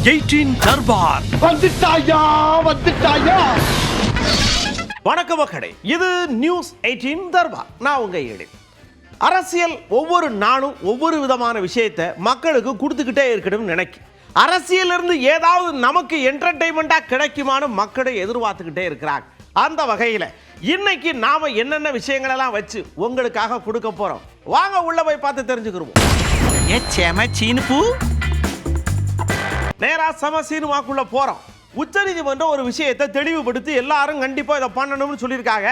18 தர்பார் வந்துட்டாயா. வணக்கம் மக்களே, இது நியூஸ் 18 தர்பார். நான் உங்க ஏழு. அரசியல் ஒவ்வொரு நாளும் ஒவ்வொரு விதமான விஷயத்தை மக்களுக்கு கொடுத்துக்கிட்டே இருக்கணும்னு நினைக்கும். அரசியல் இருந்து ஏதாவது நமக்கு என்டர்டைன்மெண்டா கிடைக்குமான்னு மக்களை எதிர்பார்த்துக்கிட்டே இருக்கிறாங்க. அந்த வகையில் இன்னைக்கு நாம என்னென்ன விஷயங்கள் எல்லாம் வச்சு உங்களுக்காக கொடுக்க போறோம், வாங்க உள்ள போய் பார்த்து தெரிஞ்சுக்கிறோம். நேரா சமசீனுமாக்குள்ள போறோம். உச்சநீதிமன்றம் ஒரு விஷயத்தை தெளிவுபடுத்தி எல்லாரும் கண்டிப்பா இதை பண்ணணும்னு சொல்லியிருக்காங்க.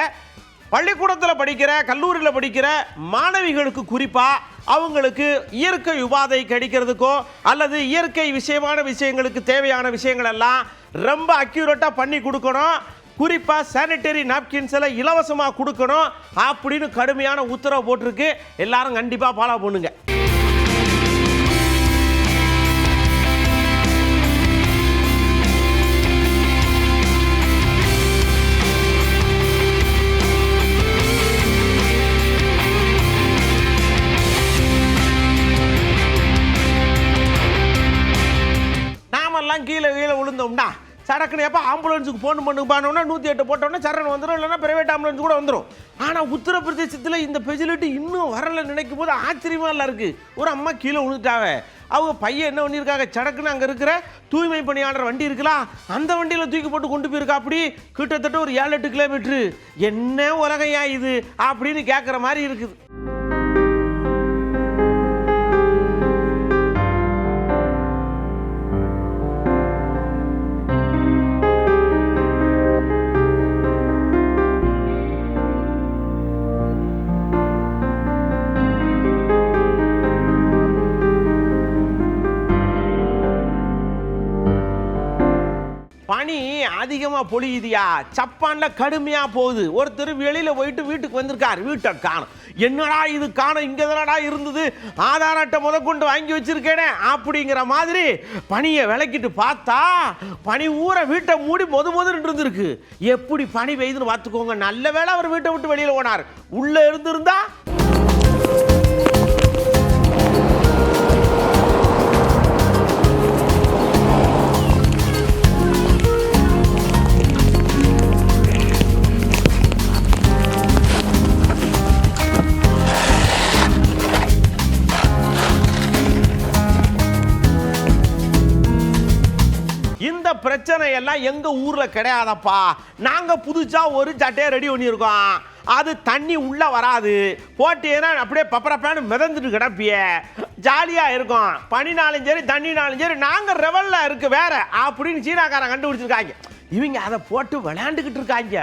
பள்ளிக்கூடத்தில் படிக்கிற கல்லூரியில் படிக்கிற மாணவிகளுக்கு குறிப்பாக அவங்களுக்கு இயற்கை உபாதை கிடைக்கிறதுக்கோ அல்லது இயற்கை விஷயமான விஷயங்களுக்கு தேவையான விஷயங்கள் எல்லாம் ரொம்ப அக்யூரேட்டாக பண்ணி கொடுக்கணும். குறிப்பாக சானிட்டரி நாப்கின்ஸ் எல்லாம் இலவசமாக கொடுக்கணும் அப்படின்னு கடுமையான உத்தரவு போட்டிருக்கு. எல்லாரும் கண்டிப்பாக ஃபாலோ பண்ணுங்க. கீழே விழுந்தோம்னா சடக்குன்னு எப்போ ஆம்புலன்ஸுக்கு ஃபோன் பண்ணுப்பானோன்னா 108 போட்டோன்னா சரண் வந்துடும், இல்லைன்னா பிரைவேட் ஆம்புலன்ஸ் கூட வந்துடும். ஆனால் உத்தரப்பிரதேசத்தில் இந்த ஃபெசிலிட்டி இன்னும் வரலை நினைக்கும் போது ஆச்சரியமாக இல்லை இருக்குது. ஒரு அம்மா கீழே விழுந்துட்டாங்க. அவங்க பையன் என்ன பண்ணியிருக்காங்க, சடக்குன்னு அங்கே இருக்கிற தூய்மை பணியாளர் வண்டி இருக்கலாம், அந்த வண்டியில் தூக்கி போட்டு கொண்டு போயிருக்கா. அப்படி கிட்டத்தட்ட ஒரு 7-8 கிலோமீட்டரு. என்ன உலகையா இது அப்படின்னு கேட்குற மாதிரி இருக்குது. பனி அதிகமாக பொழியுதியா, ஜப்பானில் கடுமையாக போகுது. ஒருத்தர் வெளியில் போயிட்டு வீட்டுக்கு வந்திருக்கார். வீட்டை காணும். என்னடா இது காணும், இங்கே தானடா இருந்தது, ஆதார் அட்டை முதற்கொண்டு வாங்கி வச்சிருக்கேனே அப்படிங்கிற மாதிரி பனியை விளக்கிட்டு பார்த்தா பனி ஊற வீட்டை மூடி மொதன்னு இருந்திருக்கு. எப்படி பனி பெய்யுதுன்னு பார்த்துக்கோங்க. நல்ல வேளை அவர் வீட்டை விட்டு வெளியில் போனார். உள்ளே இருந்திருந்தா பிரச்சனை எல்லாம் எங்க ஊர்ல கிடையாதப்பா. நாங்க புதுசா ஒரு சட்டையை ரெடி பண்ணியிருக்கோம். அது தண்ணி உள்ள வராது. போட்டீங்கன்னா அப்படியே பப்பரப்பான்னு மிதந்துட்டு கிடப்பிய, ஜாலியா இருக்கும். பனினாலும் சரி தண்ணினாலும் சரி நாங்க ரெவல்ல இருக்கு வேற அப்படின்னு சீனாக்காரன் கண்டுபிடிச்சிருக்காங்க. இவங்க அதை போட்டு விளையாண்டுக்கிட்டு இருக்காங்க.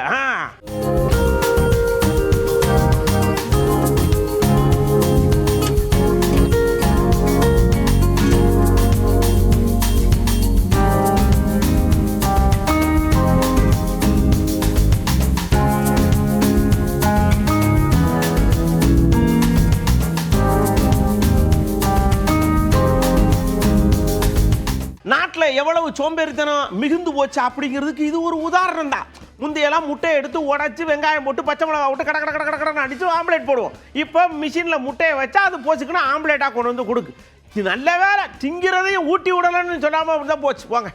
எவ்வளவு சோம்பேறித்தனம் மிகுந்து போச்சு அப்படிங்கிறதுக்கு இது ஒரு உதாரணம் தான். முந்தையெல்லாம் முட்டையை எடுத்து உடைச்சு வெங்காயம் போட்டு பச்சை மிளகா விட்டு கட கட கட கடன்னு அடிச்சு ஆம்லேட் போடுவோம். இப்போ மிஷினில் முட்டையை வச்சா அது போச்சுக்குன்னா ஆம்லேட்டாக கொண்டு வந்து கொடுக்கு. இது நல்ல வேலை, திங்கிறதையும் ஊட்டி விடலன்னு சொல்லாமல் அப்படிதான் போச்சு. போங்க.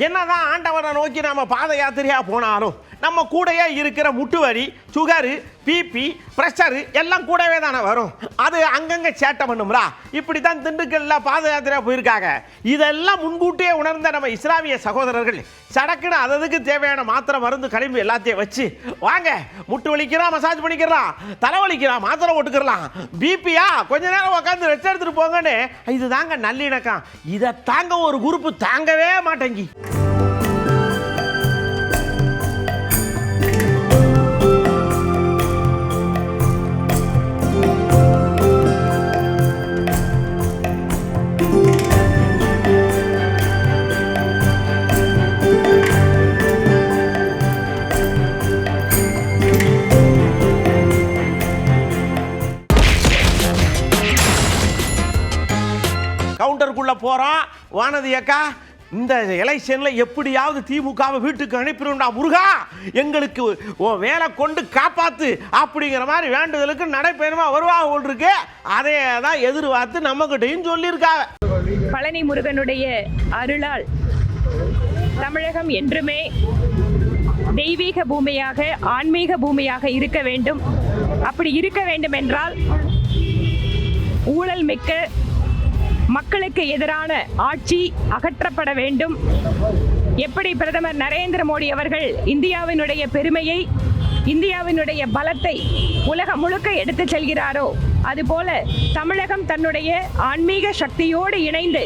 என்னதான் ஆண்டவனை நோக்கி நம்ம பாத யாத்திரையா போனாலும் நம்ம கூடயே இருக்கிற முட்டு வலி, சுகரு, பிபி, பிரஷரு எல்லாம் கூடவே தானே வரும். அது அங்கங்க சேட்டை பண்ணும்ரா. இப்படி தான் திண்டுக்கல்ல பாத யாத்திரையா போயிருக்காங்க. இதெல்லாம் முன்கூட்டியே உணர்ந்த நம்ம இஸ்லாமிய சகோதரர்கள் சடக்குன்னு அதுக்கு தேவையான மாத்திரை மருந்து கழிவு எல்லாத்தையும் வச்சு வாங்க, முட்டு வலிக்கிறான் மசாஜ் பண்ணிக்கிறான், தலைவலிக்கிறான் மாத்திரை போட்டுக்கலாம், பிபியா கொஞ்ச நேரம் உட்காந்து ரெஸ்ட் எடுத்துட்டு போங்கன்னு. இது தாங்க நல்லிணக்கம். இதை தாங்க ஒரு குரூப் தாங்கவே மாட்டேங்கி. கவுண்டருக்குள்ள போறோம். வானதி அக்கா, இந்த எலெக்ஷன்ல எப்படியாவது திமுகவை வீட்டுக்கு அனுப்பிடும்டா முருகா, எங்களுக்கு வேலை கொண்டு காப்பாத்து அப்படிங்கிற மாதிரி வேண்டுதலுக்கு நடைபயணமா வருவாங்க இருக்கு. அதே தான் எதிர்பார்த்து நம்ம கிட்டையும் சொல்லியிருக்காங்க. பழனி முருகனுடைய அருளால் தமிழகம் என்றுமே தெய்வீக பூமியாக, ஆன்மீக பூமியாக இருக்க வேண்டும். அப்படி இருக்க வேண்டும் என்றால் ஊழல் மிக்க மக்களுக்கு எதிரான ஆட்சி அகற்றப்பட வேண்டும். எப்படி பிரதமர் நரேந்திர மோடி அவர்கள் இந்தியாவினுடைய பெருமையை, இந்தியாவினுடைய பலத்தை உலகம் முழுக்க எடுத்து செல்கிறாரோ, அதுபோல தமிழகம் தன்னுடைய ஆன்மீக சக்தியோடு இணைந்து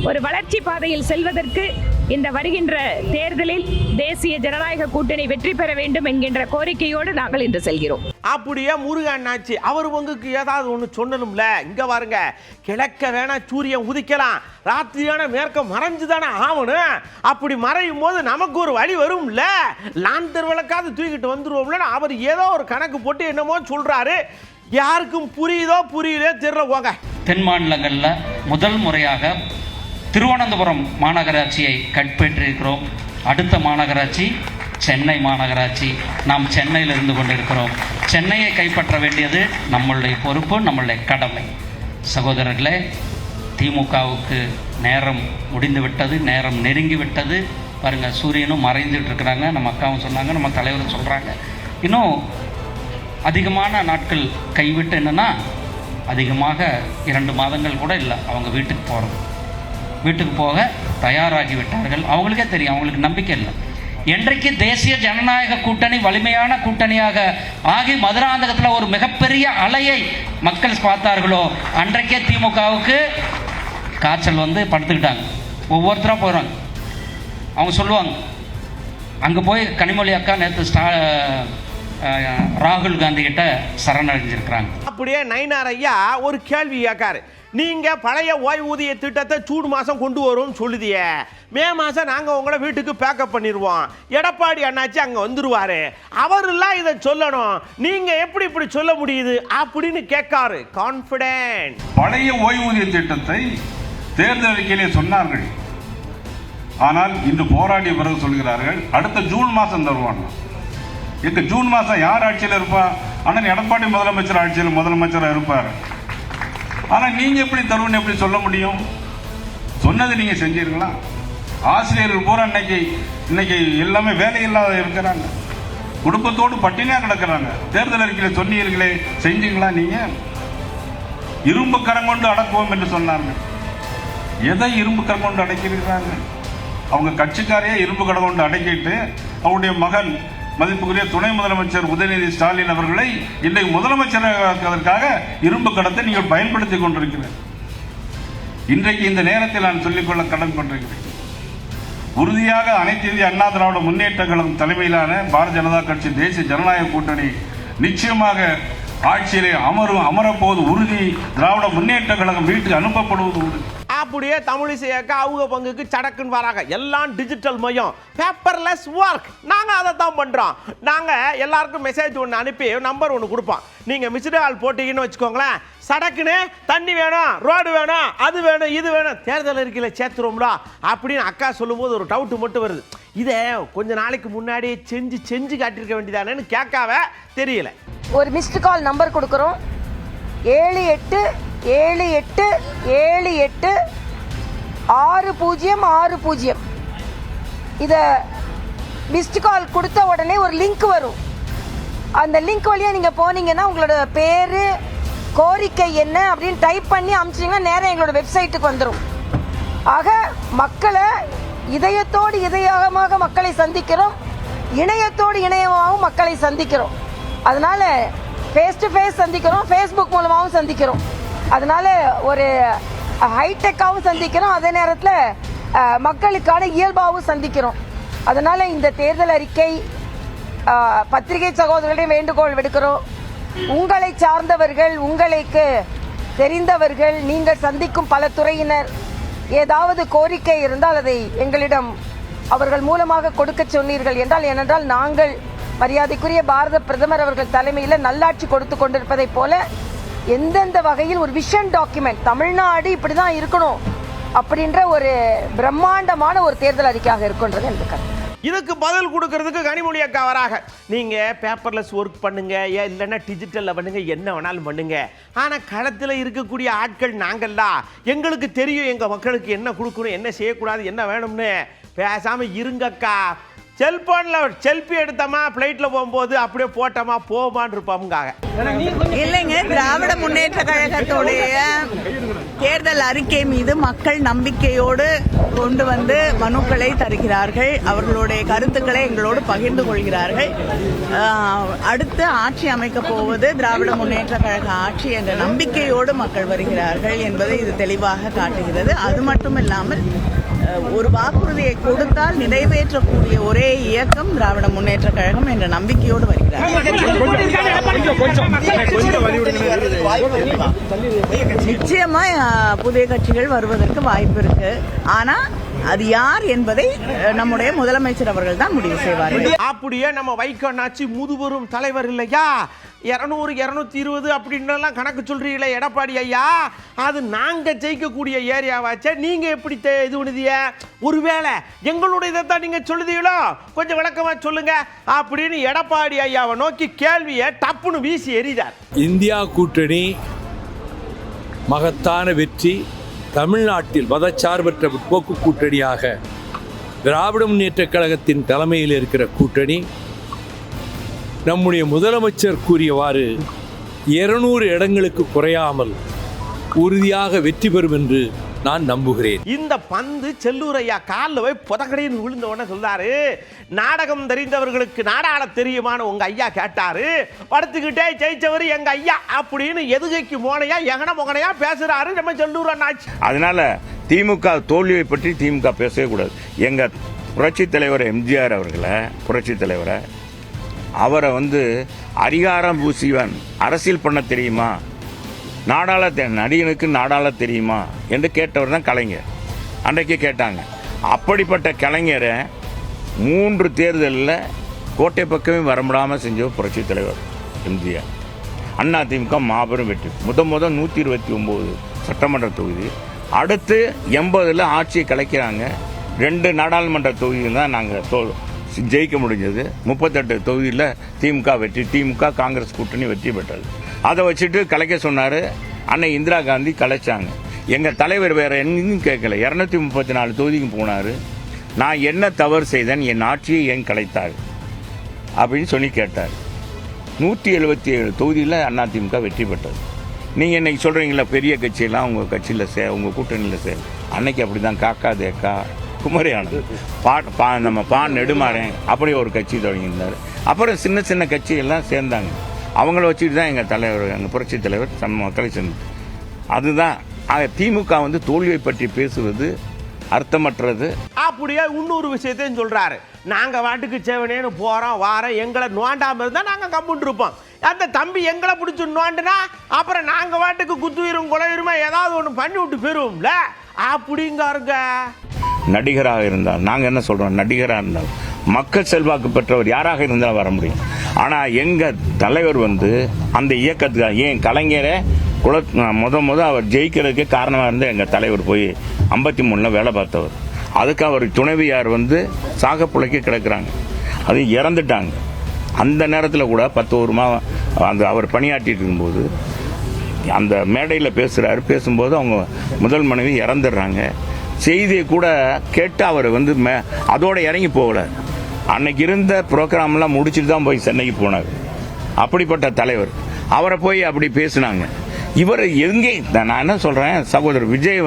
ஒரு வளர்ச்சி பாதையில் செல்வதற்கு இந்த வருகின்ற தேர்தலில் தேசிய ஜனநாயக கூட்டணி வெற்றி பெற வேண்டும் என்கின்ற கோரிக்கையோடு நாங்கள் இன்று செல்கிறோம். அப்படியே முருகண்ணாச்சி அவர் உங்களுக்கு ஏதாவது ஒன்று சொன்னணும்ல. இங்க பாருங்க, கிழக்க வேணா சூரியன் உதிக்கலாம், ராத்திரியான மேற்க மறைஞ்சு தானே ஆகணும். அப்படி மறையும் போது நமக்கு ஒரு வழி வரும்ல, லாந்தர் விளக்காவது தூக்கிட்டு வந்துருவோம்ல. அவர் ஏதோ ஒரு கணக்கு போட்டு என்னமோ சொல்றாரு. யாருக்கும் புரியுதோ புரியலையோ தெரியல போங்க. தென் மாநிலங்களில் முதல் முறையாக திருவனந்தபுரம் மாநகராட்சியை கைப்பற்றியிருக்கிறோம். அடுத்த மாநகராட்சி சென்னை மாநகராட்சி. நாம் சென்னையில் இருந்து கொண்டிருக்கிறோம். சென்னையை கைப்பற்ற வேண்டியது நம்மளுடைய பொறுப்பு, நம்மளுடைய கடமை. சகோதரர்களே, திமுகவுக்கு நேரம் முடிந்து விட்டது, நேரம் நெருங்கி விட்டது. பாருங்கள், சூரியனும் மறைந்துட்டு இருக்கிறாங்க. நம்ம அக்காவும் சொன்னாங்க, நம்ம தலைவரும் சொல்கிறாங்க. இன்னும் அதிகமான நாட்கள் கைவிட்டு என்னென்னா, அதிகமாக 2 மாதங்கள் கூட இல்லை அவங்க வீட்டுக்கு போக தயாராகி விட்டார்கள். அவங்களுக்கே தெரியும், அவங்களுக்கு நம்பிக்கை இல்லை. என்றைக்கு தேசிய ஜனநாயக கூட்டணி வலிமையான கூட்டணியாக ஆகி மதுராந்தகத்தில் ஒரு மிகப்பெரிய அலையை மக்கள் பார்த்தார்களோ, அன்றைக்கே திமுகவுக்கு காய்ச்சல் வந்து படுத்துக்கிட்டாங்க. ஒவ்வொருத்தராக போகிறாங்க. அவங்க சொல்லுவாங்க, அங்கே போய் கனிமொழி அக்கா நேற்று ராகுல் காந்தி கிட்ட சரணடைஞ்சிருக்கிறாங்க. அப்படியே நயினார் ஐயா ஒரு கேள்வி கேட்காரு. நீங்க பழைய ஓய்வூதிய திட்டத்தை ஜூன் மாசம் கொண்டு வரும் சொல்லுதிய, மே மாசம் நாங்க உங்களை வீட்டுக்கு பேக்கப் பண்ணிடுவோம், எடப்பாடி அண்ணாச்சி அங்க வந்துருவாரு, அவரெல்லாம் இதை சொல்லணும், நீங்க எப்படி இப்படி சொல்ல முடியுது அப்படின்னு கேட்காரு. கான்பிடென்ட். பழைய ஓய்வூதிய திட்டத்தை தேர்தல் அறிக்கையிலே சொன்னார்கள். ஆனால் இன்று போராடிய பிறகு சொல்கிறார்கள் அடுத்த ஜூன் மாசம் தருவாங்க. இந்த ஜூன் மாசம் யார் ஆட்சியில் இருப்பா? ஆனால் எடப்பாடி முதலமைச்சர் ஆட்சியில் முதலமைச்சராக இருப்பார். ஆனால் நீங்கள் எப்படி தருவன்னு எப்படி சொல்ல முடியும்? சொன்னது நீங்கள் செஞ்சீர்களா? ஆசிரியர்கள் பூரா இன்னைக்கு எல்லாமே வேலையில்லாத இருக்கிறாங்க, குடும்பத்தோடு பட்டினியாக கிடக்கிறாங்க. தேர்தல் அறிக்கையில் சொன்னீர்களே, செஞ்சீங்களா? நீங்கள் இரும்பு கரம் கொண்டு அடக்குவோம் என்று சொன்னார்கள். எதை இரும்பு கரம் கொண்டு அடைக்கிறாங்க? அவங்க கட்சிக்காரையே இரும்பு கரம் கொண்டு அடக்கிட்டு அவருடைய மகன் மதிப்புக்குரிய துணை முதலமைச்சர் உதயநிதி ஸ்டாலின் அவர்களை இன்றைக்கு முதலமைச்சராக்குவதற்காக இரும்பு கடத்தை நீங்கள் பயன்படுத்தி கொண்டிருக்கிறீர்கள். இன்றைக்கு இந்த நேரத்தில் நான் சொல்லிக்கொள்ள கடன் கொண்டிருக்கிறேன். உறுதியாக அனைத்து இந்திய அண்ணா திராவிட முன்னேற்ற கழகம் தலைமையிலான பாரதிய ஜனதா கட்சி தேசிய ஜனநாயக கூட்டணி நிச்சயமாக ஆட்சியிலே அமரப்போது உறுதி. திராவிட முன்னேற்ற கழகம் வீட்டுக்கு அனுப்பப்படுவது உறுதி. அப்படியே தமிழிசையாக்க அவங்க பங்குக்கு சடக்குன்னு வராங்க. எல்லாம் டிஜிட்டல் மையம், பேப்பர்லெஸ் ஒர்க். நாங்கள் அதை தான் பண்ணுறோம். நாங்கள் எல்லாருக்கும் மெசேஜ் ஒன்று அனுப்பி நம்பர் ஒன்று கொடுப்போம். நீங்கள் மிஸ்டு கால் போட்டிங்கன்னு வச்சுக்கோங்களேன், சடக்குன்னு தண்ணி வேணும், ரோடு வேணும், அது வேணும், இது வேணும், தேர்தல் அறிக்கையில் சேர்த்துருவோம்டா அப்படின்னு அக்கா சொல்லும்போது ஒரு டவுட்டு மட்டும் வருது. இதை கொஞ்ச நாளைக்கு முன்னாடியே செஞ்சு காட்டியிருக்க வேண்டியதானேன்னு கேட்காவ தெரியல. ஒரு மிஸ்டு கால் நம்பர் கொடுக்குறோம், 7878786060. இதை மிஸ்டு கால் கொடுத்த உடனே ஒரு லிங்க் வரும். அந்த லிங்க் வழியாக நீங்கள் போனீங்கன்னா உங்களோட பேர், கோரிக்கை என்ன அப்படின்னு டைப் பண்ணி அனுப்பிச்சிங்கன்னா நேராக எங்களோட வெப்சைட்டுக்கு வந்துடும். ஆக மக்களை இதயத்தோடு இதயமாக மக்களை சந்திக்கிறோம், இணையத்தோடு இணையமாகவும் மக்களை சந்திக்கிறோம். அதனால ஃபேஸ் டு ஃபேஸ் சந்திக்கிறோம், ஃபேஸ்புக் மூலமாகவும் சந்திக்கிறோம். அதனால ஒரு ஹைடெக்காகவும் சந்திக்கிறோம், அதே நேரத்தில் மக்களுக்கான இயல்பாகவும் சந்திக்கிறோம். அதனால இந்த தேர்தல் அறிக்கை பத்திரிகை சகோதரர்களையும் வேண்டுகோள் விடுக்கிறோம். உங்களை சார்ந்தவர்கள், உங்களுக்கு தெரிந்தவர்கள், நீங்கள் சந்திக்கும் பல துறையினர் ஏதாவது கோரிக்கை இருந்தால் அதை எங்களிடம் அவர்கள் மூலமாக கொடுக்க சொன்னீர்கள் என்றால், ஏனென்றால் நாங்கள் மரியாதைக்குரிய பாரத பிரதமர் அவர்கள் தலைமையில் நல்லாட்சி கொடுத்து கொண்டிருப்பதைப் போல எந்தெந்த வகையில் ஒரு விஷன் டாக்குமெண்ட், தமிழ்நாடு இப்படி தான் இருக்கணும் அப்படின்ற ஒரு பிரம்மாண்டமான ஒரு தேர்தல் அறிக்கையாக இருக்குன்றது எனக்கு கருத்து. இதுக்கு பதில் கொடுக்கறதுக்கு கனிமொழி அக்கா வராங்க. நீங்கள் பேப்பர்லெஸ் ஒர்க் பண்ணுங்க, இல்லைன்னா டிஜிட்டலில் பண்ணுங்க, என்ன வேணாலும் பண்ணுங்க. ஆனால் களத்தில் இருக்கக்கூடிய ஆட்கள் நாங்கள்லாம், எங்களுக்கு தெரியும் எங்கள் மக்களுக்கு என்ன கொடுக்கணும், என்ன செய்யக்கூடாது, என்ன வேணும்னு. பேசாமல் இருங்கக்கா. செல்போனில் செல்ஃபி எடுத்தோமா, ஃப்ளைட்டில் போகும்போது அப்படியே போட்டோமா போமான்னு இருப்போம்காக. இல்லைங்க, திராவிட முன்னேற்ற கழகத்துடைய தேர்தல் அறிக்கை மீது மக்கள் நம்பிக்கையோடு கொண்டு வந்து மனுக்களை தருகிறார்கள். அவர்களுடைய கருத்துக்களை எங்களோடு பகிர்ந்து கொள்கிறார்கள். அடுத்து ஆட்சி அமைக்கப் போவது திராவிட முன்னேற்ற கழக ஆட்சி என்ற நம்பிக்கையோடு மக்கள் வருகிறார்கள் என்பதை இது தெளிவாக காட்டுகிறது. அது மட்டும் இல்லாமல் ஒரு வாக்குறுதியை கொடுத்தால் நிறைவேற்றக்கூடிய ஒரே இயக்கம் திராவிட முன்னேற்ற கழகம் என்ற நம்பிக்கையோடு வருகிறார். நிச்சயமா புதிய கட்சிகள் வருவதற்கு வாய்ப்பு இருக்கு. ஆனா அது யார் என்பதை நம்முடைய முதலமைச்சர் அவர்கள் தான் முடிவு செய்வார்கள். அப்படியே நம்ம வைகோனாச்சி முதுபெரும் தலைவர் இல்லையா, 200 220 அப்படின்னு கணக்கு சொல்றீங்களே எடப்பாடி ஐயா, அது நாங்க ஜெயிக்கக்கூடிய ஏரியாவாச்சே. நீங்க எப்படி இது பண்ணுதிய? ஒருவேளை எங்களுடைய இதைத்தான் நீங்க சொல்லுதீங்களோ, கொஞ்சம் விளக்கமா சொல்லுங்க அப்படின்னு எடப்பாடி ஐயாவை நோக்கி கேள்வியை டப்புன்னு வீசி எறிதார். இந்தியா கூட்டணி மகத்தான வெற்றி. தமிழ்நாட்டில் மதச்சார்பற்ற முற்போக்கு கூட்டணியாக திராவிட முன்னேற்ற கழகத்தின் தலைமையில் இருக்கிற கூட்டணி நம்முடைய முதலமைச்சர் கூறியவாறு 200 இடங்களுக்கு குறையாமல் உறுதியாக வெற்றி பெறும் என்று நான் நம்புகிறேன். இந்த பந்து செல்லூர் ஐயா காலில் போய் புதக்கடைன்னு விழுந்த உடனே சொல்றாரு, நாடகம் தெரிந்தவர்களுக்கு நாடாள தெரியுமான்னு உங்க ஐயா கேட்டாரு. படுத்துக்கிட்டே ஜெயிச்சவர் எங்க ஐயா அப்படின்னு எதுகைக்கு மோனையா எகன மொகனையா பேசுறாரு நம்ம செல்லூர் அண்ணாச்சி. அதனால திமுக தோல்வியை பற்றி திமுக பேசவே கூடாது. எங்க புரட்சி தலைவர் எம்ஜிஆர் அவர்களை, புரட்சி தலைவரை, அவரை அதிகாரம் பூசிவன், அரசியல் பண்ண தெரியுமா, நடிகனுக்கு நாடாள தெரியுமா என்று கேட்டவர் தான் கலைஞர். அன்றைக்கு கேட்டாங்க. அப்படிப்பட்ட கலைஞரை 3 தேர்தலில் கோட்டை பக்கமே வரமுடாமல் செஞ்ச புரட்சி தலைவர் எம்ஜிஆர். அதிமுக மாபெரும் வெற்றி. முதல் 129 சட்டமன்ற தொகுதி, அடுத்து 80 ஆட்சியை கலைக்கிறாங்க. 2 நாடாளுமன்ற தொகுதியில் தான் நாங்கள் ஜெயிக்க முடிஞ்சது. 38 தொகுதியில் திமுக வெற்றி. திமுக காங்கிரஸ் கூட்டணி வெற்றி பெற்றது. அதை வச்சுட்டு கலைக்க சொன்னார். அன்னை இந்திரா காந்தி கலைச்சாங்க. எங்கள் தலைவர் வேறு எங்கேயும் கேட்கல, 234 தொகுதிக்கு போனார். நான் என்ன தவறு செய்தேன், என் ஆட்சியை ஏன் கலைத்தார் அப்படின்னு சொல்லி கேட்டார். 177 தொகுதியில் அதிமுக வெற்றி பெற்றது. நீங்கள் இன்றைக்கி சொல்கிறீங்களா பெரிய கட்சியெல்லாம் உங்கள் கட்சியில் உங்கள் கூட்டணியில் அன்னைக்கு அப்படி தான் காக்கா தேக்கா குமரியானது நம்ம நெடுமாறேன் அப்படி ஒரு கட்சி தொடங்கியிருந்தார். அப்புறம் சின்ன சின்ன கட்சியெல்லாம் சேர்ந்தாங்க. அவங்கள வச்சுட்டு தான் எங்கள் தலைவர், எங்கள் புரட்சி தலைவர் மக்களை சேர்ந்து. அதுதான் திமுக தோல்வியை பற்றி பேசுவது அர்த்தமற்றது. அப்படியே இன்னொரு விஷயத்தையும் சொல்றாரு. நாங்கள் வாட்டுக்கு சேவனேன்னு போகிறோம் வாரம், எங்களை நோண்டாமல் இருந்தால் நாங்கள் கம்முன்னு இருப்போம். அந்த தம்பி எங்களை பிடிச்சி நோண்டுனா அப்புறம் நாங்கள் வாட்டுக்கு குத்துயிரும் குலையுருமா ஏதாவது ஒன்று பண்ணி விட்டு போயிருவோம்ல அப்படிங்காருங்க. நடிகராக இருந்தால் நாங்கள் என்ன சொல்கிறோம், நடிகராக இருந்தால் மக்கள் செல்வாக்கு பெற்றவர் யாராக இருந்தால் வர முடியும். ஆனால் எங்கள் தலைவர் அந்த இயக்கத்துக்காக ஏன் கலைஞரை அவர் ஜெயிக்கிறதுக்கு காரணமாக இருந்து எங்கள் தலைவர் போய் 53 வேலை பார்த்தவர். அதுக்கு அவர் துணைவியார் சாகப்புழைக்கு கிடக்கிறாங்க, அது இறந்துட்டாங்க. அந்த நேரத்தில் கூட 10 வருமா அவர் பணியாற்றிட்டு இருக்கும்போது அந்த மேடையில் பேசும்போது அவங்க முதல் மனைவி இறந்துடுறாங்க. செய்தியை கூட கேட்டு அவர் அதோட இறங்கி போகல. அன்னைக்கு இருந்த ப்ரோக்ராம்லாம் முடிச்சுட்டு தான் போய் சென்னைக்கு போனார். அப்படிப்பட்ட தலைவர் அவரை போய் அப்படி பேசினாங்க. இவர் எங்கே, நான் என்ன சொல்கிறேன், சகோதரர் விஜய்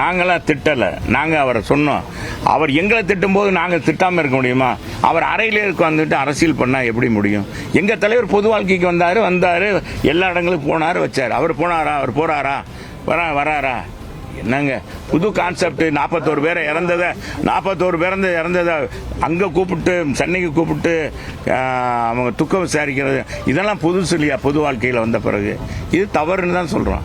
நாங்களாம் திட்டலை, நாங்கள் அவரை சொன்னோம். அவர் எங்களை திட்டும்போது நாங்கள் திட்டாமல் இருக்க முடியுமா? அவர் அறையிலே வந்துட்டு அரசியல் பண்ணால் எப்படி முடியும்? எங்கள் தலைவர் பொது வாழ்க்கைக்கு வந்தார், எல்லா இடங்களுக்கும் போனார், வச்சார். அவர் போனாரா, அவர் போகிறாரா, வராரா? என்னங்க புது கான்செப்ட்? 41 பேரை இறந்ததை அங்கே கூப்பிட்டு சென்னைக்கு கூப்பிட்டு அவங்க துக்கம் விசாரிக்கிறது, இதெல்லாம் புதுசு இல்லையா? பொது வாழ்க்கையில் வந்த பிறகு இது தவறுன்னு தான் சொல்கிறோம்.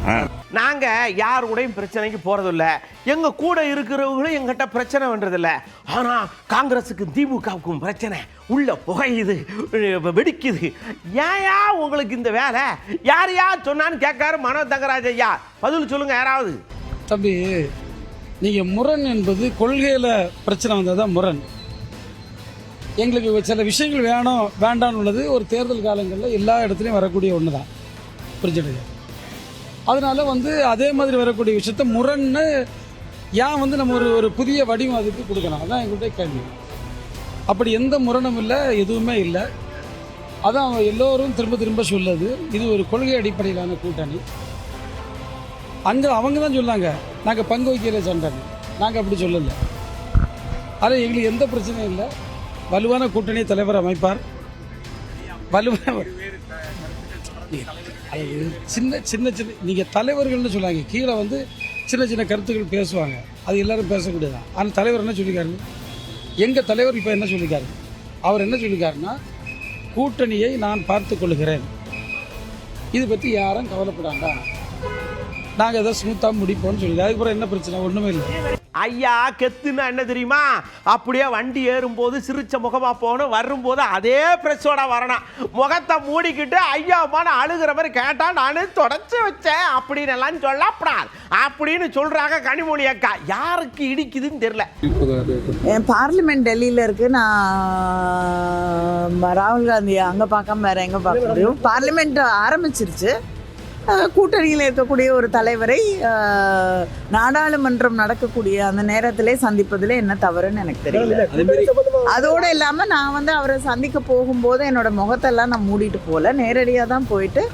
நாங்கள் யார் கூடயும் பிரச்சனைக்கு போகிறதில்ல, எங்கள் கூட இருக்கிறவங்களும் எங்கிட்ட பிரச்சனை பண்ணுறதில்ல. ஆனால் காங்கிரஸுக்கும் திமுகவுக்கும் பிரச்சனை, உள்ள புகையுது, வெடிக்குது. ஏயா உங்களுக்கு இந்த வேலை? யாரையா சொன்னான்னு கேட்காரு மனோ தங்கராஜ் ஐயா. பதில் சொல்லுங்க யாராவது. தம்பி, நீங்கள் முரண் என்பது கொள்கையில் பிரச்சனை வந்தால் தான் முரண். எங்களுக்கு சில விஷயங்கள் வேணும் வேண்டான்னு உள்ளது ஒரு தேர்தல் காலங்களில் எல்லா இடத்துலையும் வரக்கூடிய ஒன்று தான் பிரச்சனை. அதனால் அதே மாதிரி வரக்கூடிய விஷயத்த முரண்னு ஏன் நம்ம ஒரு புதிய வடிவம் அதுக்கு கொடுக்கலாம், அதான் எங்களுடைய கேள்வி. அப்படி எந்த முரணும் இல்லை, எதுவுமே இல்லை. அதான் எல்லோரும் திரும்ப திரும்ப சொல்லுது, இது ஒரு கொள்கை அடிப்படையிலான கூட்டணி. அங்கே அவங்க தான் சொன்னாங்க நாங்கள் பங்கு வைக்கிற சண்டைன்னு. நாங்கள் அப்படி சொல்லலை. அதில் எங்களுக்கு எந்த பிரச்சனையும் இல்லை. வலுவான கூட்டணி தலைவர் அமைப்பார். வலுவான சின்ன சின்ன சின்ன நீங்கள் தலைவர்கள்னு சொல்லாங்க, கீழே சின்ன சின்ன கருத்துக்கள் பேசுவாங்க, அது எல்லாரும் பேசக்கூடியதான். ஆனால் தலைவர் என்ன சொல்லிக்காரு? எங்கள் தலைவர் இப்போ என்ன சொல்லிக்காரு? அவர் என்ன சொல்லிக்காருன்னா, கூட்டணியை நான் பார்த்து கொள்கிறேன், இது பற்றி யாரும் கவலைப்படாண்டா, நாங்கள் எதாவது ஸ்மூத்தாக முடிப்போம்னு சொல்லி. அதுக்கப்புறம் என்ன பிரச்சனை? ஒன்றுமே இல்லை. ஐயா கெத்துன்னா என்ன தெரியுமா? அப்படியே வண்டி ஏறும்போது சிரிச்ச முகமா போகணும், வரும்போது அதே பிரச்சோட வரணும். முகத்தை மூடிக்கிட்டு ஐயா அம்மான்னு அழுகிற மாதிரி கேட்டா நான் தொடச்சி வச்சேன் அப்படின்னு எல்லாம் சொல்லப்படாது அப்படின்னு சொல்றாங்க கனிமொழி அக்கா. யாருக்கு இடிக்குதுன்னு தெரியல. என் பார்லிமெண்ட் டெல்லியில் இருக்கு. நான் ராகுல் காந்தி அங்கே பார்க்காம வேற எங்கே பார்க்க முடியும்? பார்லிமெண்ட் ஆரம்பிச்சிருச்சு. கூட்டணியில் இருக்கக்கூடிய ஒரு தலைவரை நாடாளுமன்றம் நடக்கக்கூடிய அந்த நேரத்திலே சந்திப்பதில் என்ன தவறுன்னு எனக்கு தெரியல. அதோடு இல்லாமல் நான் அவரை சந்திக்க போகும்போது என்னோட முகத்தெல்லாம் நான் மூடிட்டு போகல, நேரடியாக தான் போயிட்டு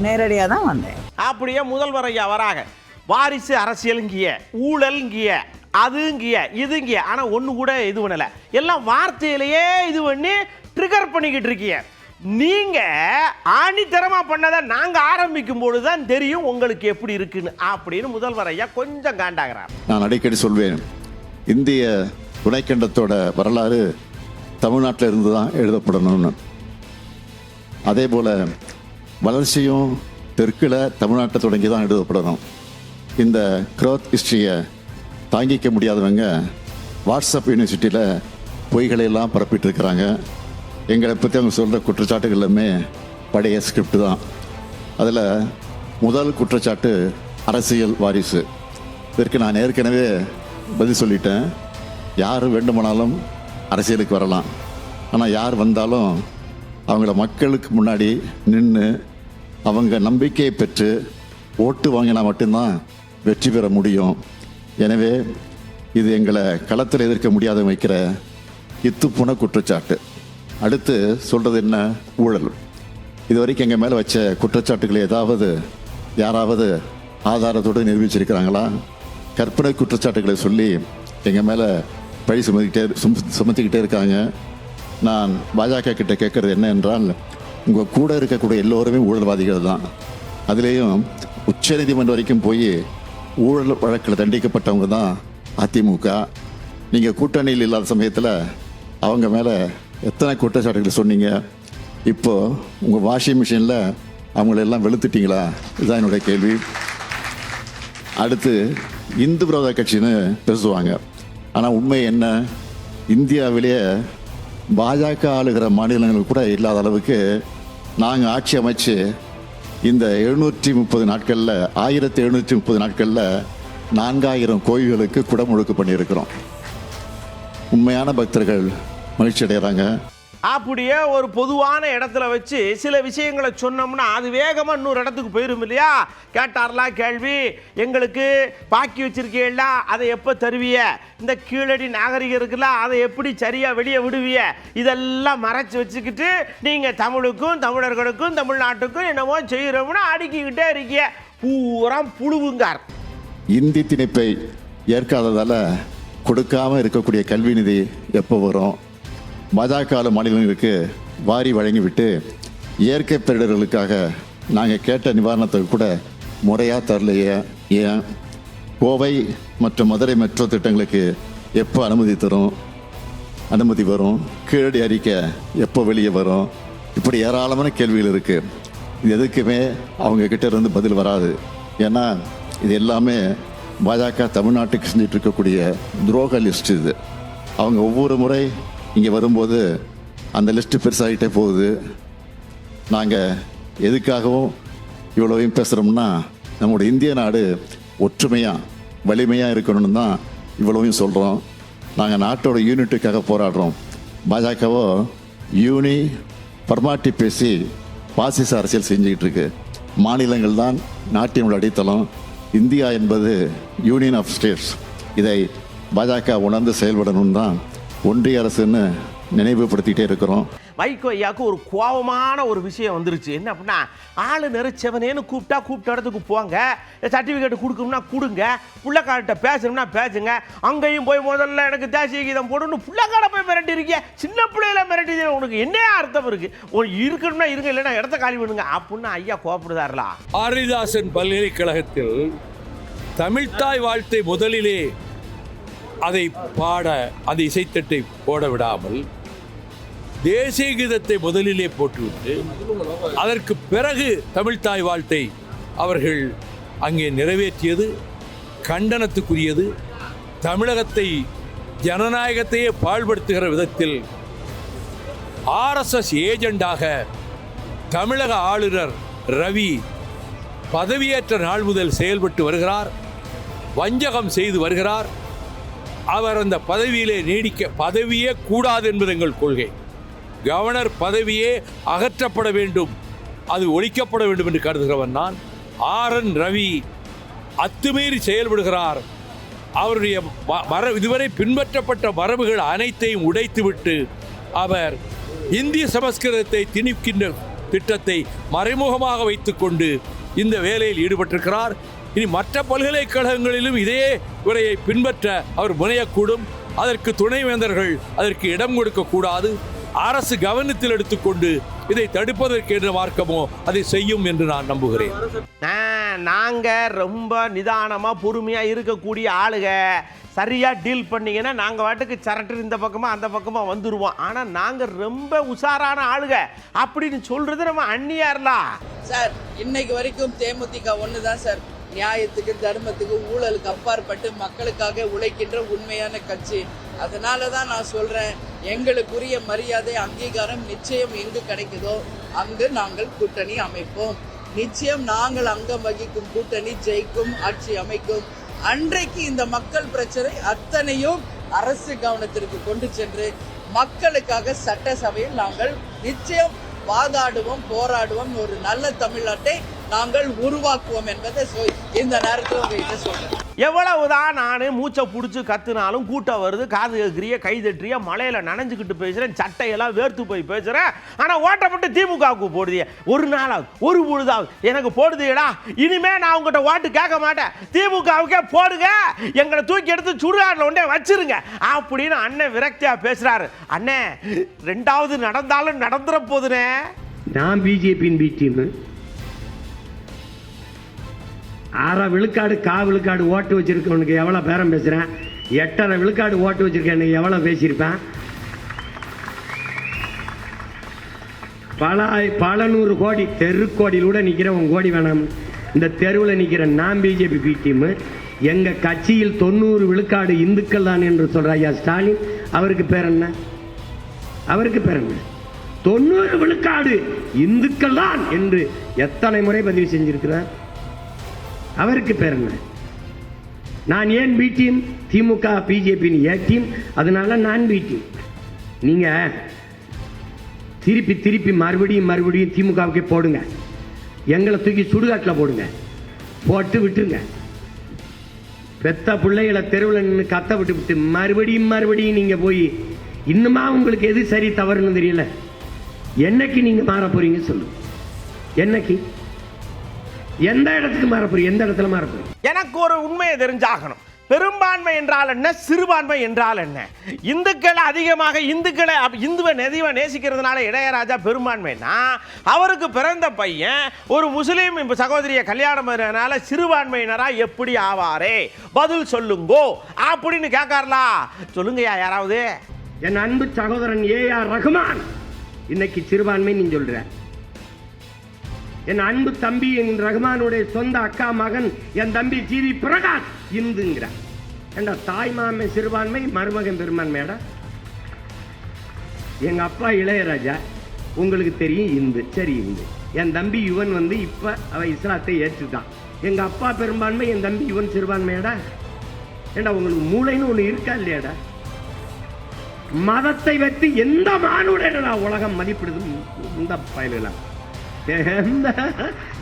நேரடியாக தான் வந்தேன். அப்படியே முதல்வர் ஐயா வராங்க. வாரிசு அரசியலுங்கிய, ஊழல்ங்கிய, அதுங்கிய, இதுங்கிய, ஆனால் ஒன்று கூட இது பண்ணலை. எல்லாம் வார்த்தையிலேயே இது பண்ணி ட்ரிகர் பண்ணிக்கிட்டு இருக்கீங்க. நீங்க ஆணித்தரமா பண்ணதை நாங்க ஆரம்பிக்கும் பொழுதுதான் தெரியும் உங்களுக்கு எப்படி இருக்குன்னு அப்படின்னு முதல்வர் ஐயா கொஞ்சம் காண்டாகிறார். நான் அடிக்கடி சொல்வேன், இந்திய துணைக்கண்டத்தோட வரலாறு தமிழ்நாட்டில் இருந்து தான் எழுதப்படணும்னு. அதே போல வளர்ச்சியும் தெற்கில் தமிழ்நாட்டை தொடங்கி தான் எழுதப்படணும். இந்த க்ரோத் ஹிஸ்ட்ரியை தாங்கிக்க முடியாதவங்க வாட்ஸ்அப் யூனிவர்சிட்டியில் பொய்களை எல்லாம் பரப்பிட்டு இருக்கிறாங்க. எங்களை பற்றி அவங்க சொல்கிற குற்றச்சாட்டுகள் எல்லாமே பழைய ஸ்கிரிப்ட் தான். அதில் முதல் குற்றச்சாட்டு அரசியல் வாரிசு. இதற்கு நான் ஏற்கனவே பதில் சொல்லிட்டேன். யார் வேண்டுமானாலும் அரசியலுக்கு வரலாம், ஆனால் யார் வந்தாலும் அவங்கள மக்களுக்கு முன்னாடி நின்று அவங்க நம்பிக்கையை பெற்று ஓட்டு வாங்கினா மட்டும்தான் வெற்றி பெற முடியும். எனவே இது எங்களை களத்தில் எதிர்க்க முடியாத வைக்கிற இத்துப்புன குற்றச்சாட்டு. அடுத்து சொல்கிறது என்ன? ஊழல். இது வரைக்கும் எங்கள் மேலே வச்ச குற்றச்சாட்டுகளை யாராவது ஆதாரத்தோடு நிரூபிச்சிருக்கிறாங்களா? கற்பனை குற்றச்சாட்டுகளை சொல்லி எங்கள் மேலே பழி சுமத்திக்கிட்டே இருக்காங்க. நான் பாஜக கிட்ட கேட்குறது என்ன என்றால், உங்கள் கூட இருக்கக்கூடிய எல்லோருமே ஊழல்வாதிகள் தான். அதுலேயும் உச்சநீதிமன்றம் வரைக்கும் போய் ஊழல் வழக்கில் தண்டிக்கப்பட்டவங்க தான் அதிமுக. நீங்கள் கூட்டணியில் இல்லாத சமயத்தில் அவங்க மேலே எத்தனை குற்றச்சாட்டுகள் சொன்னீங்க? இப்போது உங்கள் வாஷிங் மிஷினில் அவங்களெல்லாம் வெளுத்துட்டீங்களா? இதுதான் என்னுடைய கேள்வி. அடுத்து இந்து விரோத கட்சின்னு பேசுவாங்க. ஆனால் உண்மை என்ன? இந்தியாவிலேயே பாஜக ஆளுகிற மாநிலங்கள் கூட இல்லாத அளவுக்கு நாங்கள் ஆட்சி அமைச்சு இந்த 730 நாட்களில் 1730 நாட்களில் 4000 கோயில்களுக்கு குடமுழுக்கு பண்ணியிருக்கிறோம். உண்மையான பக்தர்கள் மகிழ்ச்சி அடைகிறாங்க. அப்படியே ஒரு பொதுவான இடத்துல வச்சு சில விஷயங்களை சொன்னோம்னா அது வேகமாக இன்னொரு இடத்துக்கு போயிடும் இல்லையா? கேட்டார்லாம் கேள்வி, எங்களுக்கு பாக்கி வச்சிருக்கீங்களா, அதை எப்போ தருவிய? இந்த கீழடி நாகரிகம் இருக்குல்ல, அதை எப்படி சரியாக வெளியே விடுவிய? இதெல்லாம் மறைச்சி வச்சுக்கிட்டு நீங்கள் தமிழுக்கும் தமிழர்களுக்கும் தமிழ்நாட்டுக்கும் என்னமோ செய்கிறோம்னா அடுக்கிக்கிட்டே இருக்கீங்க. பூரா புழுவுங்கார். இந்தி திணிப்பை ஏற்காததால் கொடுக்காமல் இருக்கக்கூடிய கல்வி நிதி எப்போ வரும்? பாஜக மாநிலங்களுக்கு வாரி வழங்கிவிட்டு இயற்கை பேரிடர்களுக்காக நாங்கள் கேட்ட நிவாரணத்தை கூட முறையாக தரலையே. ஏன்? கோவை மற்றும் மதுரை மெட்ரோ திட்டங்களுக்கு எப்போ அனுமதி வரும், கீழடி அறிக்கை எப்போ வெளியே வரும், இப்படி ஏராளமான கேள்விகள் இருக்குது. இது எதுக்குமே அவங்க கிட்ட இருந்து பதில் வராது. ஏன்னா இது எல்லாமே பாஜக தமிழ்நாட்டுக்கு செஞ்சுட்டு இருக்கக்கூடிய துரோக லிஸ்ட். இது அவங்க ஒவ்வொரு முறை இங்கே வரும்போது அந்த லிஸ்ட்டு பெருசாகிட்டே போகுது. நாங்கள் எதுக்காகவும் இவ்வளோவையும் பேசுகிறோம்னா, நம்முடைய இந்திய நாடு ஒற்றுமையாக வலிமையாக இருக்கணும்னு தான் இவ்வளவையும் சொல்கிறோம். நாங்கள் நாட்டோட யூனிட்டுக்காக போராடுறோம். பாஜகவோ யூனி பர்மாட்டி பேசி பாசிச அரசியல் செஞ்சுக்கிட்டு இருக்கு. மாநிலங்கள் தான் நாட்டினோட அடித்தளம். இந்தியா என்பது யூனியன் ஆஃப் ஸ்டேட்ஸ். இதை பாஜக உணர்ந்து செயல்படணும்னு தான் ஒன்றிய அரசுன்னு நினைவுபடுத்திகிட்டே இருக்கிறோம். வைகோ ஐயாவுக்கு ஒரு கோபமான ஒரு விஷயம் வந்துருச்சு. என்ன அப்படின்னா, ஆளு நெரிச்சவனேன்னு கூப்பிட்ட இடத்துக்கு போங்க, சர்டிஃபிகேட் கொடுக்கணும்னா கொடுங்க, புள்ளக்கார்ட்ட பேசணும்னா பேசுங்க, அங்கேயும் போய் முதல்ல எனக்கு தேசிய கீதம் போடணும் புள்ளக்கார போய் மிரட்டி இருக்கீங்க, சின்ன பிள்ளையில மிரட்டி உனக்கு என்ன அர்த்தம் இருக்கு? இருக்கணும்னா இருங்க, இல்லைன்னா இடத்த காலி பண்ணுங்க அப்படின்னு ஐயா கோபப்படுதார்களா? பாரதிதாசன் பல்கலைக்கழகத்தில் தமிழ்த்தாய் வாழ்த்தை முதலிலே அதை பாட அந்த இசைத்தட்டை போட விடாமல் தேசிய கீதத்தை முதலிலே போட்டுவிட்டு அதற்கு பிறகு தமிழ்த்தாய் வாழ்த்தை அவர்கள் அங்கே நிறைவேற்றியது கண்டனத்துக்குரியது. தமிழகத்தை ஜனநாயகத்தையே பாழ்படுத்துகிற விதத்தில் RSS ஏஜெண்டாக தமிழக ஆளுநர் ரவி பதவியேற்ற நாள் முதல் செயல்பட்டு வருகிறார். வஞ்சகம் செய்து வருகிறார். அவர் அந்த பதவியிலே பதவியே கூடாது என்பது எங்கள் கொள்கை. கவர்னர் பதவியே அகற்றப்பட வேண்டும், அது ஒழிக்கப்பட வேண்டும் என்று கருதுகிறவன் நான். RN ரவி அத்துமீறி செயல்படுகிறார். அவருடைய இதுவரை பின்பற்றப்பட்ட மரபுகள் அனைத்தையும் உடைத்துவிட்டு அவர் இந்திய சமஸ்கிருதத்தை திணிக்கின்ற திட்டத்தை மறைமுகமாக வைத்துக்கொண்டு இந்த வேலையில் ஈடுபட்டிருக்கிறார். இனி மற்ற பல்கலைக்கழகங்களிலும் இதே முறையை பின்பற்ற அவர் முனையக்கூடும். அதற்கு துணைவேந்தர்கள் அதற்கு இடம் கொடுக்கக்கூடாது. அரசு கவனத்தில் எடுத்துக்கொண்டு இதை தடுப்பதற்கு என்ற மார்க்கமோ அதை செய்யும் என்று நான் நம்புகிறேன். நாங்கள் ரொம்ப நிதானமாக பொறுமையாக இருக்கக்கூடிய ஆளுக, சரியாக டீல் பண்ணிங்கன்னா நாங்கள் வாட்டுக்கு சரட்டு இந்த பக்கமாக அந்த பக்கமாக வந்துடுவோம். ஆனால் நாங்கள் ரொம்ப உஷாரான ஆளுக அப்படின்னு சொல்கிறது நம்ம அந்நியார்லாம். சார், இன்னைக்கு வரைக்கும் தேமுதிக ஒன்று தான் சார் நியாயத்துக்கு தர்மத்துக்கு ஊழலுக்கு அப்பாற்பட்டு மக்களுக்காக உழைக்கின்ற உண்மையான கட்சி. அதனால தான் நான் சொல்கிறேன், எங்களுக்குரிய மரியாதை அங்கீகாரம் நிச்சயம் எங்கு கிடைக்குதோ அங்கு நாங்கள் கூட்டணி அமைப்போம். நிச்சயம் நாங்கள் அங்கம் வகிக்கும் கூட்டணி ஜெயிக்கும், ஆட்சி அமைக்கும். அன்றைக்கு இந்த மக்கள் பிரச்சனை அத்தனையும் அரசு கவனத்திற்கு கொண்டு சென்று மக்களுக்காக சட்டசபையில் நாங்கள் நிச்சயம் வாதாடுவோம், போராடுவோம். ஒரு நல்ல தமிழ்நாட்டை நாங்கள் உருவாக்குவோம் என்பதை இந்த நேரத்தில் உங்ககிட்ட சொல்றேன். எவ்வளவுதான் நான் மூச்சை பிடிச்சி கத்துனாலும் கூட்டம் வருது, காது கேட்குறிய, கை தட்டுறிய, மலையில நனைஞ்சுக்கிட்டு பேசுறேன், சட்டையெல்லாம் வேர்த்து போய் பேசுறேன். ஆனால் ஓட்டப்பட்டு திமுகவுக்கு போடுதிய ஒரு நாளாவது ஒரு பொழுதாவது எனக்கு போடுதியடா. இனிமே நான் உங்ககிட்ட ஓட்டு கேட்க மாட்டேன், திமுகவுக்கே போடுங்க, எங்களை தூக்கி எடுத்து சுடுகாட்டில் ஒன்றே வச்சிருங்க அப்படின்னு அண்ணன் விரக்தியா பேசுறாரு. அண்ணே, ரெண்டாவது நடந்தாலும் நடந்துற போதுனே. நான் பிஜேபியின் பி டீம். 6 விழுக்காடு விழுக்காடு ஓட்டு வச்சிருக்கவனுக்கு எவ்வளோ பேரம் பேசுகிறேன், 8.5 விழுக்காடு ஓட்டு வச்சிருக்கேன் எவ்வளோ பேசியிருப்பேன். பல நூறு கோடி தெருக்கோடியில் கூட நிற்கிற உன் கோடி வேணாம். இந்த தெருவில் நிற்கிற நான் பிஜேபி பி டீமு. எங்கள் கட்சியில் 90 விழுக்காடு இந்துக்கள் தான் என்று சொல்கிற ஐயா ஸ்டாலின், அவருக்கு பேர் என்ன? 90 விழுக்காடு இந்துக்கள் தான் என்று எத்தனை முறை பதிவு செஞ்சிருக்கிறார்? அவருக்கு பேர் என்ன? நான் ஏன் பி டீம்? திமுக பிஜேபின்னு ஏ டீம், அதனால நான் பி டீம். நீங்கள் திருப்பி மறுபடியும் திமுகவுக்கே போடுங்க, எங்களை தூக்கி சுடுகாட்டில் போடுங்க, போட்டு விட்டுருங்க. பெத்த பிள்ளைகளை தெருவில் நின்று கத்த விட்டு மறுபடியும் நீங்கள் போய் இன்னுமா உங்களுக்கு எது சரி தவறுன்னு தெரியல. என்னைக்கு நீங்கள் மாற போறீங்க சொல்லுங்க? என்னைக்கு, எந்த இடத்துக்கு மாற போறீங்க? எந்த இடத்துல மாற போறீங்க? எனக்கு ஒரு உண்மையை தெரிஞ்சாகணும். பெரும்பான்மை என்றால் என்ன, சிறுபான்மை என்றால் என்ன? இந்துக்கள் அதிகமாக இந்துவை நேசிக்கிறதுனால இளையராஜா பெரும்பான்மைனா, அவருக்கு பிறந்த பையன் ஒரு முஸ்லீம் சகோதரியை கல்யாணம் பண்ணனால சிறுபான்மையினரா எப்படி ஆவாரே? பதில் சொல்லுங்கோ அப்படின்னு கேட்காரலா? சொல்லுங்கயா யாராவது. என் அன்பு சகோதரன் A.R. ரஹ்மான் இன்னைக்கு சிறுபான்மை நீ சொல்ற. என் அன்பு தம்பி என் ரஹ்மானுடைய சொந்த அக்கா மகன் என் தம்பி ஜிவி பிரகாஷ் இந்துங்கிற. ஏண்டா தாய் மாமே சிறுபான்மை, மருமகன் பெரும்பான்மையாடா. எங்க அப்பா இளையராஜா உங்களுக்கு தெரியும் இந்து, சரி இந்து. என் தம்பி யுவன் இப்ப அவ இஸ்லாத்தை ஏற்றுதான். எங்க அப்பா பெரும்பான்மை, என் தம்பி யுவன் சிறுபான்மையாடா. ஏண்டா உங்களுக்கு மூளைன்னு ஒண்ணு இருக்கா இல்லையாடா? மதத்தை வைத்து எந்த மானுடனா உலகம் மதிப்பிடுது இந்த பயலாம்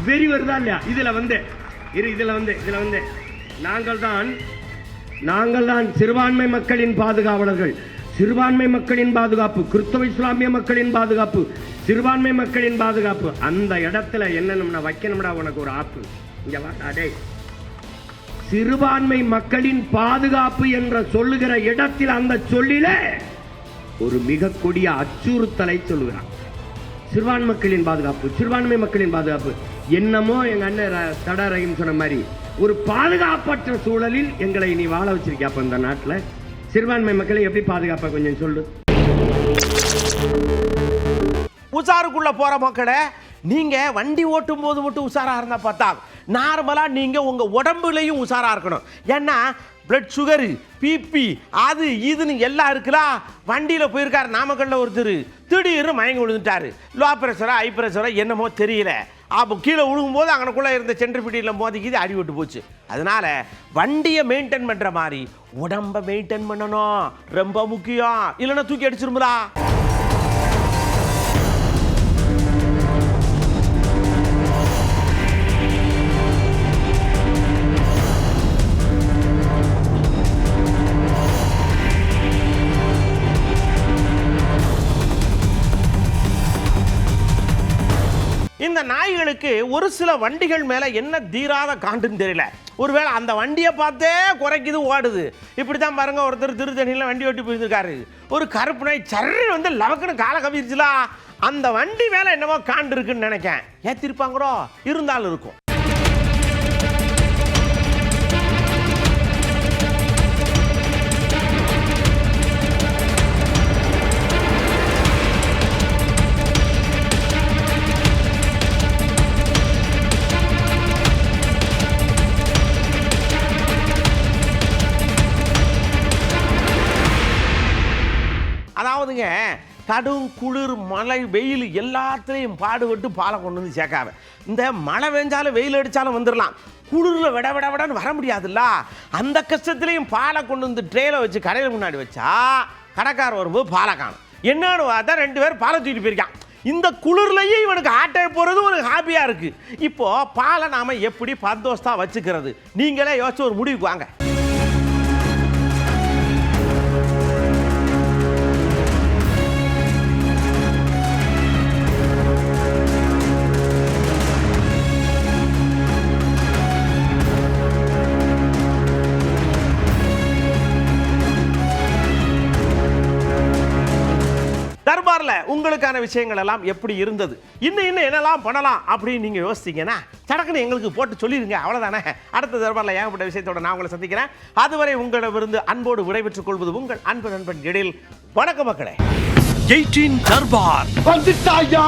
வெறி வருதா இல்லையா? இதுல வந்து நாங்கள் தான் சிறுபான்மை மக்களின் பாதுகாவலர்கள். சிறுபான்மை மக்களின் பாதுகாப்பு, கிறிஸ்தவ இஸ்லாமிய மக்களின் பாதுகாப்பு, சிறுபான்மை மக்களின் பாதுகாப்பு. அந்த இடத்துல என்ன வைக்கணும்டா உனக்கு ஒரு ஆப்பு. இங்க வாடே, சிறுபான்மை மக்களின் பாதுகாப்பு என்ற சொல்லுகிற இடத்தில் அந்த சொல்லில ஒரு மிக கொடிய அச்சுறுத்தலை சொல்லுகிறான். சிறுபான்மை மக்களின் பாதுகாப்பு, சிறுபான்மை மக்களின் பாதுகாப்பு. என்னமோ எங்க அண்ணன் தடா ரஹீம் சொன்ன மாதிரி ஒரு பாதுகாப்பற்ற சூழலில் எங்களை நீ வாழ வச்சிருக்கியாப்ப இந்த நாட்டில். சிறுபான்மை மக்களை எப்படி பாதுகாப்பா கொஞ்சம் சொல்லு. உசாருக்குள்ள போற மக்களை நீங்க வண்டி ஓட்டும் போது மட்டும் உசாரா இருந்தா பார்த்தா, நார்மலா நீங்க உங்க உடம்புலையும் உசாரா இருக்கணும். ஏன்னா பிளட் சுகரு, பிபி, அது இதுன்னு எல்லாம் இருக்கலாம். வண்டியில் போயிருக்காரு நாமக்கல்ல ஒருத்தர், திடீர்னு மயங்கி விழுந்துட்டாரு. லோ ப்ரெஷரா ஹை ப்ரெஷரா என்னமோ தெரியல. அப்போ கீழே விழுகும்போது அங்கனக்குள்ளே இருந்த சென்ட்ரிபியூட்டியில் மோதிக்கிது, அடிபட்டு போச்சு. அதனால வண்டியை மெயின்டைன் பண்ணுற மாதிரி உடம்பை மெயின்டைன் பண்ணணும், ரொம்ப முக்கியம். இல்லைன்னா தூக்கி அடிச்சிருங்களா? இந்த நாய்களுக்கு ஒரு சில வண்டிகள் மேல என்ன தீராத காண்டுன்னு தெரியல. ஒருவேளை அந்த வண்டியை பார்த்தே குறைக்குது, ஓடுது. இப்படித்தான் பாருங்க, ஒருத்தர் திருத்தணியில் வண்டி ஓட்டி போயிருக்காரு. ஒரு கருப்பு நாய் சர்றி லவக்குன்னு காலை கவிருச்சுலா. அந்த வண்டி மேல என்னவோ காண்டு இருக்குன்னு நினைக்கேன். ஏத்திருப்பாங்களோ, இருந்தாலும் இருக்கும். அதாவதுங்க, கடும் குளிர் மழை வெயில் எல்லாத்துலேயும் பாடுபட்டு பாலை கொண்டு வந்து சேர்க்காம, இந்த மழை பெஞ்சாலும் வெயில் அடித்தாலும் வந்துடலாம், குளிரில் விட விட விடன்னு வர முடியாதுல்ல. அந்த கஷ்டத்துலேயும் பாலை கொண்டு வந்து ட்ரேல வச்சு கடையில் முன்னாடி வச்சா கடைக்காரர் வரும்போது பாலை காணும். என்னன்னு பார்த்தா 2 பேர் பாலை தூக்கிட்டு போயிருக்கான். இந்த குளிர்லையே இவனுக்கு ஆட்டை போகிறது ஒரு ஹாப்பியாக இருக்குது. இப்போது பாலை நாம் எப்படி பந்தோஸ்தாக வச்சுக்கிறது? நீங்களே யோசிச்சு ஒரு முடிவுக்கு வாங்க. தர்பார்ல உங்களுக்கான விஷயங்கள் எல்லாம் எப்படி இருந்தது, இன்னும் என்னெல்லாம் பண்ணலாம் அப்படின்னு நீங்க யோசிச்சீங்கன்னா சடக்குன்னு எங்களுக்கு போட்டு சொல்லிருங்க, அவ்வளவுதானே. அடுத்த தர்பார்ல ஏகப்பட்ட விஷயத்தோட நான் உங்களை சந்திக்கிறேன். அதுவரை உங்களிடமிருந்து அன்போடு விடைபெற்றுக் கொள்வது உங்கள் அன்பு நண்பன் எழில். வணக்கம் மக்களே. 18 தர்பார் வந்துட்டாயா.